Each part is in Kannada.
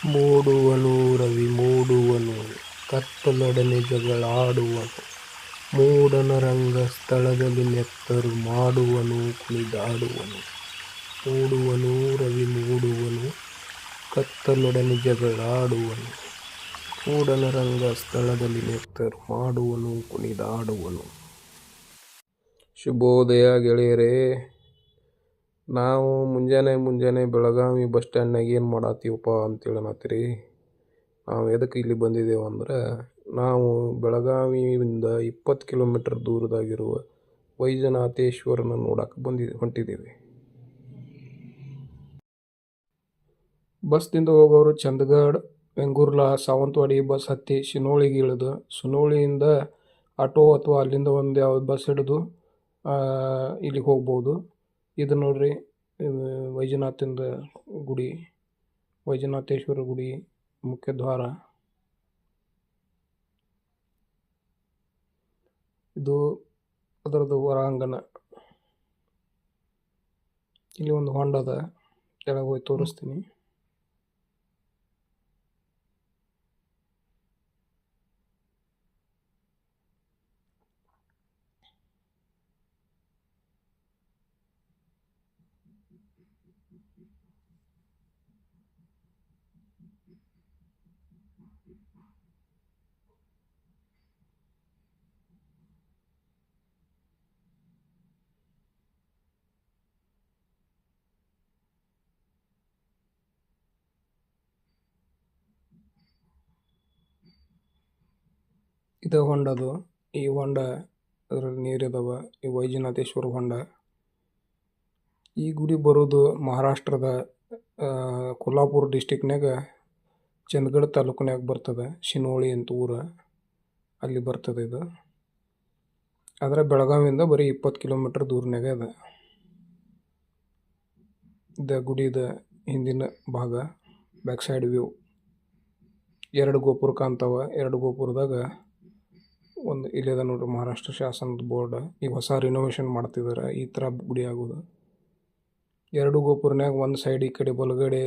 ಮೂಡುವನು ರವಿ ಮೂಡುವನು ಕತ್ತಲೊಡನೆ ಜಗಳಾಡುವನು. ಮೂಡನ ರಂಗ ಸ್ಥಳದಲ್ಲಿ ನೆತ್ತರು ಮಾಡುವನು ಕುಣಿದಾಡುವನು. ಮೂಡುವನು ರವಿ ಮೂಡುವನು ಕತ್ತಲೊಡನೆ ಜಗಳಾಡುವನು. ಮೂಡನ ರಂಗ ಸ್ಥಳದಲ್ಲಿ ನೆತ್ತರು ಮಾಡುವನು ಕುಣಿದಾಡುವನು. ಶುಭೋದಯ ಗೆಳೆಯರೇ, ನಾವು ಮುಂಜಾನೆ ಬೆಳಗಾವಿ ಬಸ್ ಸ್ಟ್ಯಾಂಡ್ನಾಗ ಏನು ಮಾಡತ್ತೀವಪ್ಪ ಅಂತೇಳಿ ಅನ್ನತ್ತೀರಿ. ನಾವು ಎದಕ್ಕೆ ಇಲ್ಲಿ ಬಂದಿದ್ದೇವೆ ಅಂದ್ರೆ, ನಾವು ಬೆಳಗಾವಿಯಿಂದ 20 ಕಿಲೋಮೀಟರ್ ದೂರದಾಗಿರುವ ವೈಜನಾಥೇಶ್ವರನ ನೋಡಕ್ಕೆ ಹೊಂಟಿದ್ದೀವಿ. ಬಸ್ದಿಂದ ಹೋಗೋರು ಚಂದಗಢ, ವೆಂಗುರ್ಲಾ, ಸಾವಂತವಾಡಿ ಬಸ್ ಹತ್ತಿ ಶಿನೋಳಿಗೆ ಇಳಿದು, ಶಿನೋಳಿಯಿಂದ ಆಟೋ ಅಥವಾ ಅಲ್ಲಿಂದ ಒಂದು ಯಾವ್ದು ಬಸ್ ಹಿಡಿದು ಇಲ್ಲಿಗೆ ಹೋಗ್ಬೋದು. ಇದು ನೋಡ್ರಿ ವೈಜನಾಥಿಂದ ಗುಡಿ, ವೈಜನಾಥೇಶ್ವರ ಗುಡಿ ಮುಖ್ಯ ದ್ವಾರ. ಇದು ಅದರದ್ದು ಹೊರಾಂಗಣ. ಇಲ್ಲಿ ಒಂದು ಹೊಂಡದ ಕೆಳಗೆ ಹೋಗಿ ತೋರಿಸ್ತೀನಿ. ಇದು ಹೊಂಡದು. ಈ ಹೊಂಡ ಅದರಲ್ಲಿ ನೀರಿದಾವ. ಈ ವೈಜನಾಥೇಶ್ವರ ಹೊಂಡ. ಈ ಗುಡಿ ಬರೋದು ಮಹಾರಾಷ್ಟ್ರದ ಕೊಲ್ಹಾಪುರ ಡಿಸ್ಟಿಕ್ನಾಗ ಚಂದಗಢ ತಾಲೂಕಿನಾಗ ಬರ್ತದೆ. ಶಿನೋಳಿ ಅಂತ ಊರು, ಅಲ್ಲಿ ಬರ್ತದೆ ಇದು. ಆದರೆ ಬೆಳಗಾವಿಯಿಂದ ಬರೀ 20 ಕಿಲೋಮೀಟರ್ ದೂರನಾಗ ಅದ. ಇದು ಗುಡಿದ ಹಿಂದಿನ ಭಾಗ, ಬ್ಯಾಕ್ ಸೈಡ್ ವ್ಯೂ. 2 ಗೋಪುರ ಕಾಣ್ತಾವ. 2 ಗೋಪುರದಾಗ ಒಂದು ಇಲ್ಲದ ನೋಡ್ರಿ ಮಹಾರಾಷ್ಟ್ರ ಶಾಸನದ ಬೋರ್ಡ್. ಈಗ ಹೊಸ ರಿನೋವೇಷನ್ ಮಾಡ್ತಿದ್ದಾರೆ. ಈ ಥರ ಗುಡಿ ಆಗೋದು. 2 ಗೋಪುರನ್ಯಾಗ ಒಂದು ಸೈಡ್ ಈ ಕಡೆ ಬಲಗಡೆ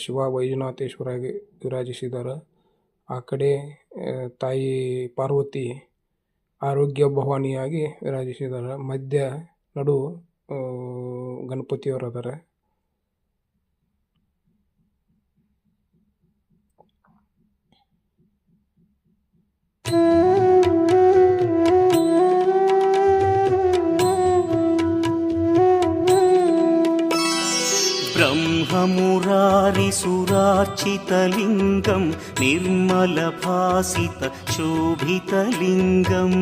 ಶಿವ ವೈಜನಾಥೇಶ್ವರಾಗಿ ವಿರಾಜಿಸಿದ್ದಾರೆ. ಆ ಕಡೆ ತಾಯಿ ಪಾರ್ವತಿ ಆರೋಗ್ಯ ಭವಾನಿಯಾಗಿ ವಿರಾಜಿಸಿದ್ದಾರೆ. ಮಧ್ಯ ನಡು ಗಣಪತಿಯವರು ಅದಾರೆ. ब्रह्ममुरारिसुरार्चितलिङ्गं निर्मलभासितशोभितलिङ्गम्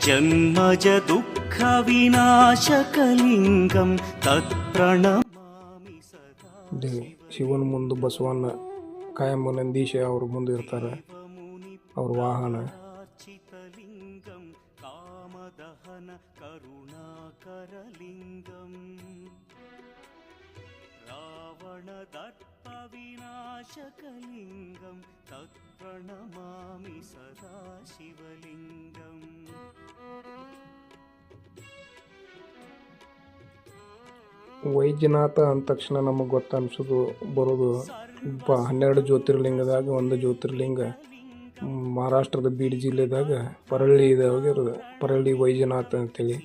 जन्मजदुःखविनाशकलिङ्गं तत्प्रणमामि सदा. ಶಿವನ ಮುಂದೆ ಬಸವಣ್ಣ ಕಾಯಂ ನಂದೀಶ ಅವ್ರ ಮುಂದೆ ಇರ್ತಾರೆ. ಅವ್ರ ವಾಹನ. ಚಿತಲಿಂಗಂ ಕಾಮದಹನ ಕರುಣಾಕರಲಿಂಗಂ ರಾವಣದರ್ಪ ವಿನಾಶಕಲಿಂಗಂ ತತ್ಪ್ರಣಮಾಮಿ ಸದಾ ಶಿವಲಿಂಗಂ. ವೈಜನಾಥ ಅಂದ ತಕ್ಷಣ ನಮಗೆ ಗೊತ್ತನ್ಸೋದು ಬರೋದು 12 ಜ್ಯೋತಿರ್ಲಿಂಗದಾಗ ಒಂದು ಜ್ಯೋತಿರ್ಲಿಂಗ ಮಹಾರಾಷ್ಟ್ರದ ಬೀಡ್ ಜಿಲ್ಲೆದಾಗ ಪರಳ್ಳಿದಾಗ ಇರೋದು. ಪರಳ್ಳಿ ವೈಜನಾಥ ಅಂತೇಳಿ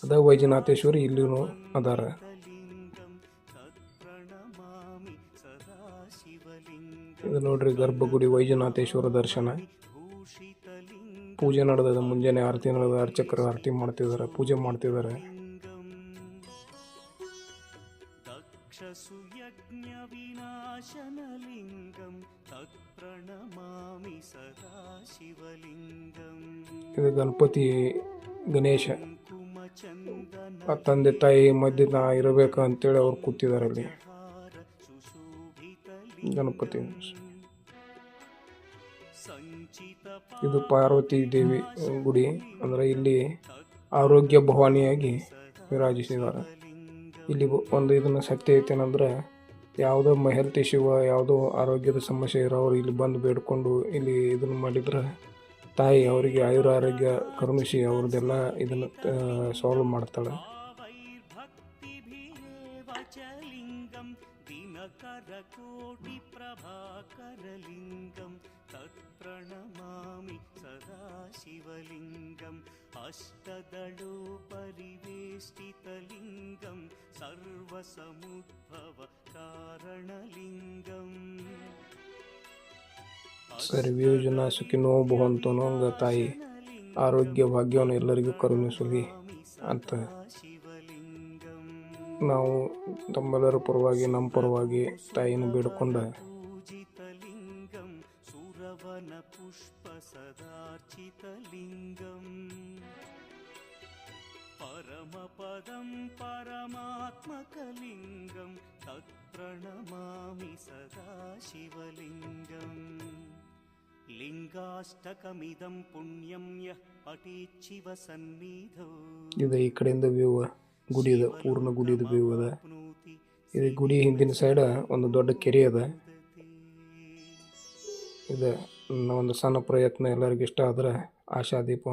ಅದ ವೈಜನಾಥೇಶ್ವರಿ ಇಲ್ಲೂ ಅದಾರ. ಇದು ನೋಡ್ರಿ ಗರ್ಭಗುಡಿ ವೈಜನಾಥೇಶ್ವರ ದರ್ಶನ. ಪೂಜೆ ನಡೆದ, ಮುಂಜಾನೆ ಆರತಿ ನಡೆದ. ಅರ್ಚಕರು ಆರತಿ ಮಾಡ್ತಿದ್ದಾರೆ, ಪೂಜೆ ಮಾಡ್ತಿದ್ದಾರೆ. ಸುಯಜ್ಞ ವಿನಾಶನಲಿಂಗಂ ತತ್ಪ್ರಣಮಾಮಿ ಸದಾ ಶಿವಲಿಂಗಂ. ಇದು ಗಣಪತಿ ಗಣೇಶ ತಂದೆ ತಾಯಿ ಮಧ್ಯ ಇರಬೇಕು ಅಂತೇಳಿ ಅವ್ರು ಕೂತಿದ್ದಾರೆ ಅಲ್ಲಿ. ಗಣಪತಿ ಇದು ಪಾರ್ವತಿ ದೇವಿ ಗುಡಿ. ಅಂದರೆ ಇಲ್ಲಿ ಆರೋಗ್ಯ ಭವಾನಿಯಾಗಿ ವಿರಾಜಿಸಿದ್ದಾರೆ. ಇಲ್ಲಿ ಒಂದು ಇದನ್ನು ಸತ್ಯ ಐತೇನಂದ್ರೆ, ಯಾವುದೋ ಹೆಲ್ತ್ ಇಶ್ಯೂ, ಯಾವುದೋ ಆರೋಗ್ಯದ ಸಮಸ್ಯೆ ಇರೋರು ಇಲ್ಲಿ ಬಂದು ಬೇಡ್ಕೊಂಡು ಇಲ್ಲಿ ಇದನ್ನು ಮಾಡಿದ್ರೆ ತಾಯಿ ಅವರಿಗೆ ಆಯುರಾರೋಗ್ಯ ಕರುಣಿಸಿ ಅವ್ರದ್ದೆಲ್ಲ ಇದನ್ನು ಸಾಲ್ವ್ ಮಾಡ್ತಾಳೆ. करकोटिप्रभाकरलिङ्गं तत्प्रणमामि सदा शिवलिङ्गम् अष्टदलोपरिवेष्टितलिङ्गं सर्वसमुद्भवकारणलिङ्गम् ಸರ್ವೇಜನ ಸುಖಿನೋ ಭವಂತು ಅನ್ನೋಂಗ ತಾಯಿ ಆರೋಗ್ಯ ಭಾಗ್ಯವನ್ನು ಎಲ್ಲರಿಗೂ ಕರುಣಿಸಲಿ ಅಂತ ನಾವು ತಮ್ಮೆಲ್ಲರ ಪರವಾಗಿ ನಮ್ಮ ಪರವಾಗಿ ತಾಯಿನ ಬೇಡಿಕೊಂಡ पूजितलिङ्गं सुरवनपुष्पसदार्चितलिङ्गम् परमपदं परमात्मकलिङ्गं तत्प्रणमामि सदा शिवलिङ्गम् लिङ्गाष्टकमिदं पुण्यं यः पठेच्छिवसन्निधौ ಇದು ಈ ಕಡೆಯಿಂದ ವ್ಯೂ ಗುಡಿದ ಪೂರ್ಣ ಗುಡಿದ ವ್ಯೂ ಅದ. ಇದು ಗುಡಿ ಹಿಂದಿನ ಸೈಡ್ ಒಂದು ದೊಡ್ಡ ಕೆರೆ ಅದ. ಇದು ನನ್ನ ಒಂದು ಸಣ್ಣ ಪ್ರಯತ್ನ ಎಲ್ಲರಿಗೂ ಇಷ್ಟ ಆದ್ರೆ ಆಶಾದೀಪ